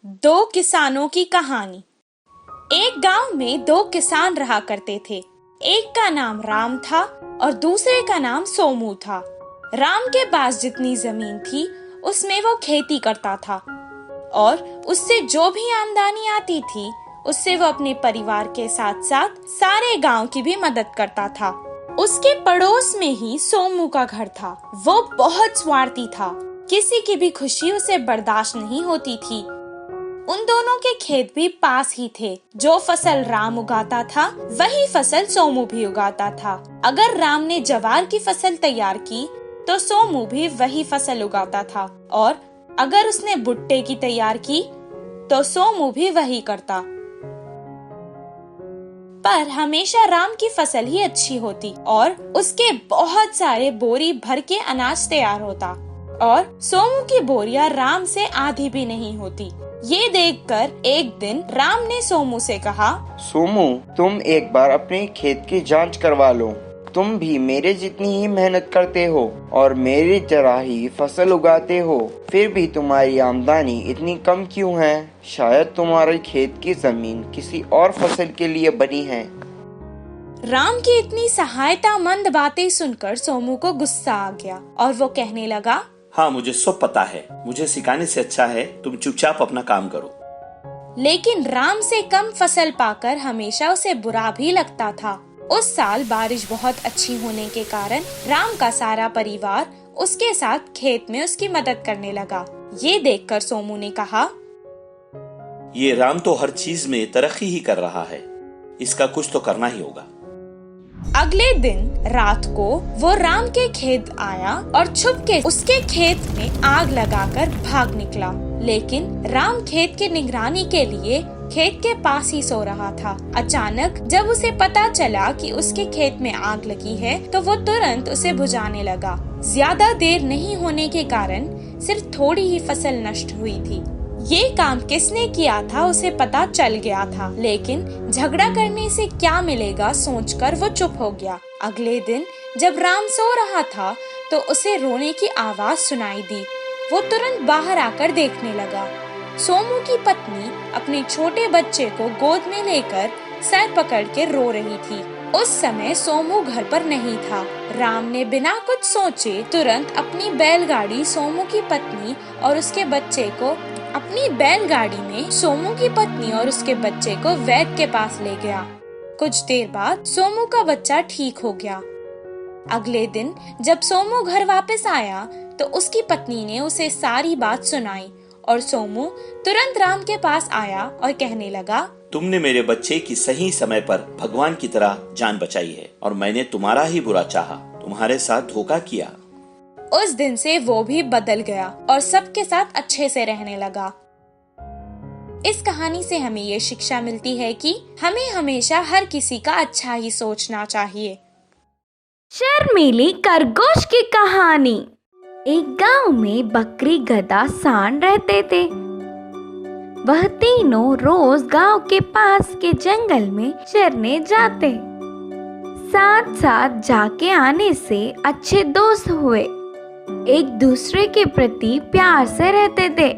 दो किसानों की कहानी। एक गांव में दो किसान रहा करते थे। एक का नाम राम था और दूसरे का नाम सोमू था। राम के पास जितनी जमीन थी उसमें वो खेती करता था और उससे जो भी आमदनी आती थी उससे वो अपने परिवार के साथ साथ सारे गांव की भी मदद करता था। उसके पड़ोस में ही सोमू का घर था। वो बहुत स्वार्थी था, किसी की भी खुशी उसे बर्दाश्त नहीं होती थी। उन दोनों के खेत भी पास ही थे। जो फसल राम उगाता था वही फसल सोमू भी उगाता था। अगर राम ने ज्वार की फसल तैयार की तो सोमू भी वही फसल उगाता था और अगर उसने भुट्टे की तैयार की तो सोमू भी वही करता। पर हमेशा राम की फसल ही अच्छी होती और उसके बहुत सारे बोरी भर के अनाज तैयार होता और सोमू की बोरियां राम से आधी भी नहीं होती। ये देखकर एक दिन राम ने सोमू से कहा, सोमू, तुम एक बार अपने खेत की जांच करवा लो। तुम भी मेरे जितनी ही मेहनत करते हो और मेरी तरह ही फसल उगाते हो, फिर भी तुम्हारी आमदनी इतनी कम क्यों है? शायद तुम्हारे खेत की जमीन किसी और फसल के लिए बनी है। राम की इतनी सहायतामंद बातें सुनकर सोमू को गुस्सा आ गया और वो कहने लगा, हाँ, मुझे सब पता है। मुझे सिखाने से अच्छा है तुम चुपचाप अपना काम करो। लेकिन राम से कम फसल पाकर हमेशा उसे बुरा भी लगता था। उस साल बारिश बहुत अच्छी होने के कारण राम का सारा परिवार उसके साथ खेत में उसकी मदद करने लगा। ये देखकर सोमू ने कहा, ये राम तो हर चीज में तरक्की ही कर रहा है, इसका कुछ तो करना ही होगा। अगले दिन रात को वो राम के खेत आया और छुप के उसके खेत में आग लगाकर भाग निकला। लेकिन राम खेत की निगरानी के लिए खेत के पास ही सो रहा था। अचानक जब उसे पता चला कि उसके खेत में आग लगी है तो वो तुरंत उसे बुझाने लगा। ज्यादा देर नहीं होने के कारण सिर्फ थोड़ी ही फसल नष्ट हुई थी। ये काम किसने किया था उसे पता चल गया था, लेकिन झगड़ा करने से क्या मिलेगा सोचकर वो चुप हो गया। अगले दिन जब राम सो रहा था तो उसे रोने की आवाज सुनाई दी। वो तुरंत बाहर आकर देखने लगा। सोमू की पत्नी अपने छोटे बच्चे को गोद में लेकर सर पकड़ के रो रही थी। उस समय सोमू घर पर नहीं था। राम ने बिना कुछ सोचे तुरंत अपनी बैलगाड़ी सोमू की पत्नी और उसके बच्चे को वैद्य के पास ले गया। कुछ देर बाद सोमू का बच्चा ठीक हो गया। अगले दिन जब सोमू घर वापस आया तो उसकी पत्नी ने उसे सारी बात सुनाई और सोमू तुरंत राम के पास आया और कहने लगा, तुमने मेरे बच्चे की सही समय पर भगवान की तरह जान बचाई है और मैंने तुम्हारा ही बुरा चाहा, तुम्हारे साथ धोखा किया। उस दिन से वो भी बदल गया और सबके साथ अच्छे से रहने लगा। इस कहानी से हमें ये शिक्षा मिलती है कि हमें हमेशा हर किसी का अच्छा ही सोचना चाहिए। शर्मीली खरगोश की कहानी। एक गांव में बकरी, गधा, सांड रहते थे। वह तीनों रोज गांव के पास के जंगल में चरने जाते। साथ साथ जाके आने से अच्छे दोस्त हुए। एक दूसरे के प्रति प्यार से रहते थे।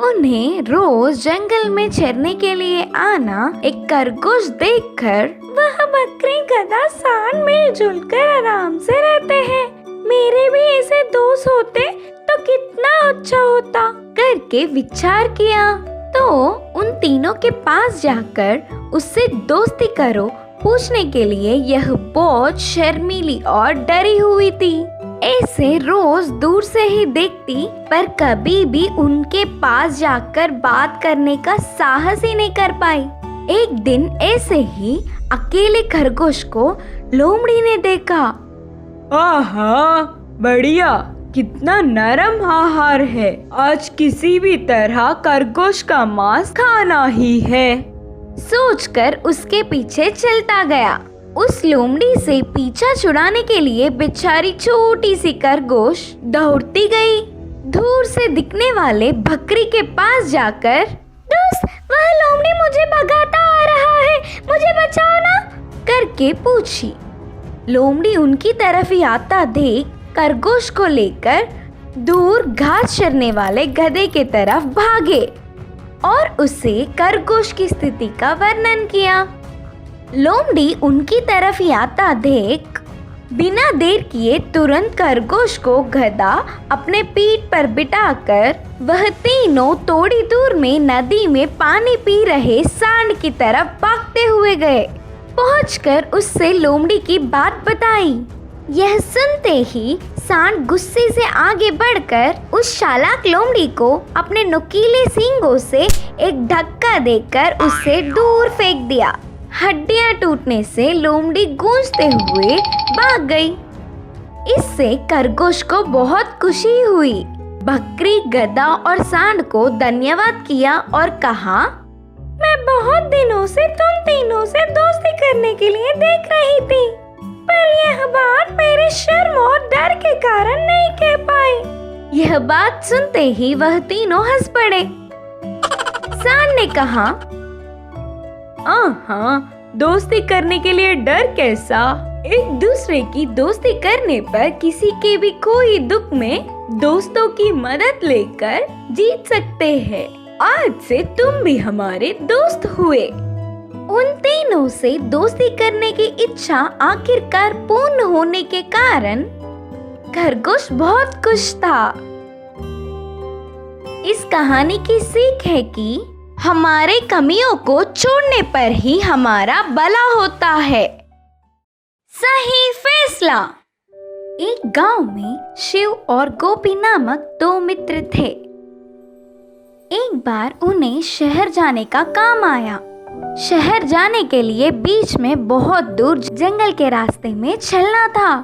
उन्हें रोज जंगल में चरने के लिए आना एक खरगोश देखकर वह बकरी, गधा, सांड मिलजुल कर आराम से रहते हैं। मेरे भी ऐसे दोस्त होते तो कितना अच्छा होता करके विचार किया। तो उन तीनों के पास जाकर उससे दोस्ती करो पूछने के लिए यह बहुत शर्मीली और डरी हुई थी। ऐसे रोज दूर से ही देखती पर कभी भी उनके पास जाकर बात करने का साहस ही नहीं कर पाई। एक दिन ऐसे ही अकेले खरगोश को लोमड़ी ने देखा। आहा, बढ़िया, कितना नरम आहार है। आज किसी भी तरह खरगोश का मांस खाना ही है। सोचकर उसके पीछे चलता गया। उस लोमड़ी से पीछा छुड़ाने के लिए बेचारी छोटी सी खरगोश दौड़ती गई। दूर से दिखने वाले बकरी के पास जाकर, दोस्त, वह लोमड़ी मुझे भगाता आ रहा है, मुझे बचाओ ना, करके पूछी। लोमड़ी उनकी तरफ ही आता देख खरगोश को लेकर दूर घास चरने वाले गधे के तरफ भागे। और उसे खरगोश की स्थिति का वर्णन किया। लोमड़ी उनकी तरफ ही आता देख बिना देर किए तुरंत खरगोश को गधा अपने पीठ पर बिठाकर वह तीनों थोड़ी दूर में नदी में पानी पी रहे सांड की तरफ भागते हुए गए। पहुंचकर उससे लोमड़ी की बात बताई। यह सुनते ही सांड गुस्से से आगे बढ़कर उस चालाक लोमड़ी को अपने नुकीले सींगों से एक धक्का देकर उससे दूर फेंक दिया। हड्डियां टूटने से लोमड़ी गूंजते हुए भाग गई। इससे खरगोश को बहुत खुशी हुई। बकरी गधा और सांड को धन्यवाद किया और कहा, मैं बहुत दिनों से तुम तीनों से दोस्ती करने के लिए देख रही थी, पर यह बात मेरे शर्म और डर के कारण नहीं कह पाई। यह बात सुनते ही वह तीनों हंस पड़े। सांड ने कहा, हाँ, दोस्ती करने के लिए डर कैसा? एक दूसरे की दोस्ती करने पर किसी के भी कोई दुख में दोस्तों की मदद लेकर जीत सकते हैं। आज से तुम भी हमारे दोस्त हुए। उन तीनों से दोस्ती करने की इच्छा आखिरकार पूर्ण होने के कारण खरगोश बहुत खुश था। इस कहानी की सीख है कि हमारे कमियों को छोड़ने पर ही हमारा भला होता है। सही फैसला। एक गांव में शिव और गोपी नामक दो मित्र थे। एक बार उन्हें शहर जाने का काम आया। शहर जाने के लिए बीच में बहुत दूर जंगल के रास्ते में चलना था।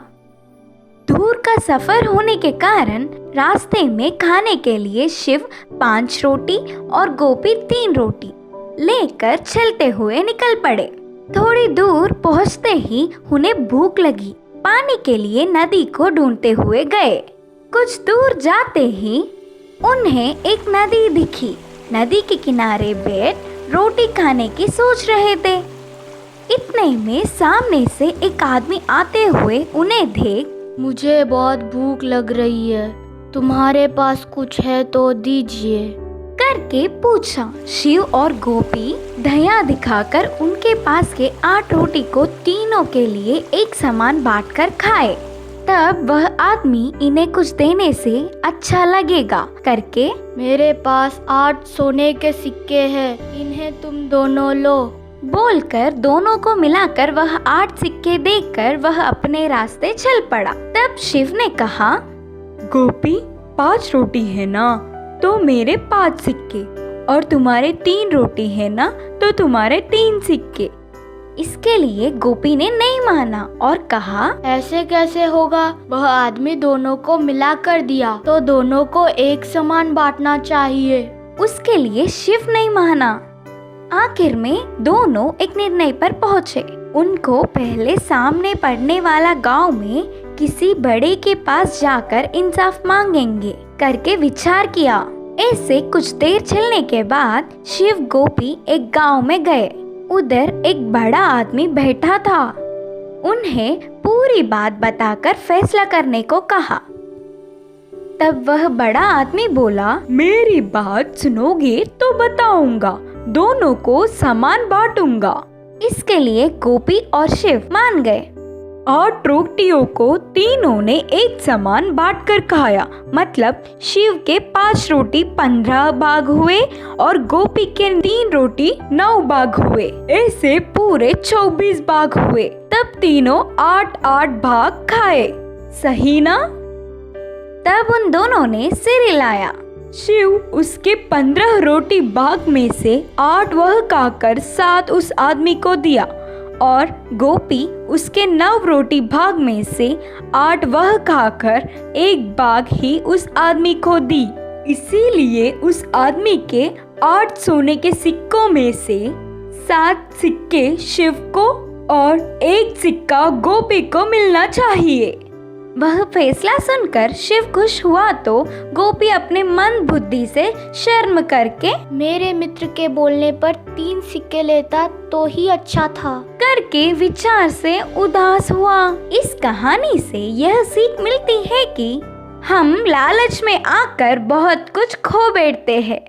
दूर का सफर होने के कारण रास्ते में खाने के लिए शिव 5 रोटी और गोपी 3 रोटी लेकर चलते हुए निकल पड़े। थोड़ी दूर पहुंचते ही उन्हें भूख लगी। पानी के लिए नदी को ढूंढते हुए गए। कुछ दूर जाते ही उन्हें एक नदी दिखी। नदी के किनारे बैठ रोटी खाने की सोच रहे थे। इतने में सामने से एक आदमी आते हुए उन्हें देख, मुझे बहुत भूख लग रही है, तुम्हारे पास कुछ है तो दीजिए करके पूछा। शिव और गोपी दया दिखाकर उनके पास के 8 रोटी को तीनों के लिए एक समान बांटकर खाए। तब वह आदमी इन्हें कुछ देने से अच्छा लगेगा करके, मेरे पास 8 सोने के सिक्के हैं, इन्हें तुम दोनों लो बोलकर दोनों को मिलाकर वह 8 सिक्के देकर वह अपने रास्ते चल पड़ा। तब शिव ने कहा, गोपी 5 रोटी है ना, तो मेरे 5 सिक्के, और तुम्हारे 3 रोटी है ना, तो तुम्हारे 3 सिक्के। इसके लिए गोपी ने नहीं माना और कहा, ऐसे कैसे होगा? वह आदमी दोनों को मिला कर दिया, तो दोनों को एक समान बांटना चाहिए। उसके लिए शिव नहीं माना। आखिर में दोनों एक निर्णय पर पहुँचे। उनको पहले सामने पड़ने वाला गांव में किसी बड़े के पास जाकर इंसाफ मांगेंगे करके विचार किया। ऐसे कुछ देर चलने के बाद शिव गोपी एक गांव में गए। उधर एक बड़ा आदमी बैठा था। उन्हें पूरी बात बताकर फैसला करने को कहा। तब वह बड़ा आदमी बोला, मेरी बात सुनोगे तो बताऊंगा, दोनों को समान बांटूंगा। इसके लिए गोपी और शिव मान गए। 8 रोटियों को तीनों ने एक समान बांटकर खाया। मतलब शिव के 5 रोटी 15 भाग हुए और गोपी के 3 रोटी 9 भाग हुए। ऐसे पूरे 24 भाग हुए। तब तीनों 8-8 भाग खाए। सही ना? तब उन दोनों ने सिर हिलाया। शिव उसके 15 रोटी भाग में से 8 वह खाकर 7 उस आदमी को दिया और गोपी उसके 9 रोटी भाग में से 8 वह खाकर 1 भाग ही उस आदमी को दी। इसीलिए उस आदमी के 8 सोने के सिक्कों में से 7 सिक्के शिव को और 1 सिक्का गोपी को मिलना चाहिए। वह फैसला सुनकर शिव खुश हुआ तो गोपी अपने मन बुद्धि से शर्म करके, मेरे मित्र के बोलने पर 3 सिक्के लेता तो ही अच्छा था करके विचार से उदास हुआ। इस कहानी से यह सीख मिलती है कि हम लालच में आकर बहुत कुछ खो बैठते हैं।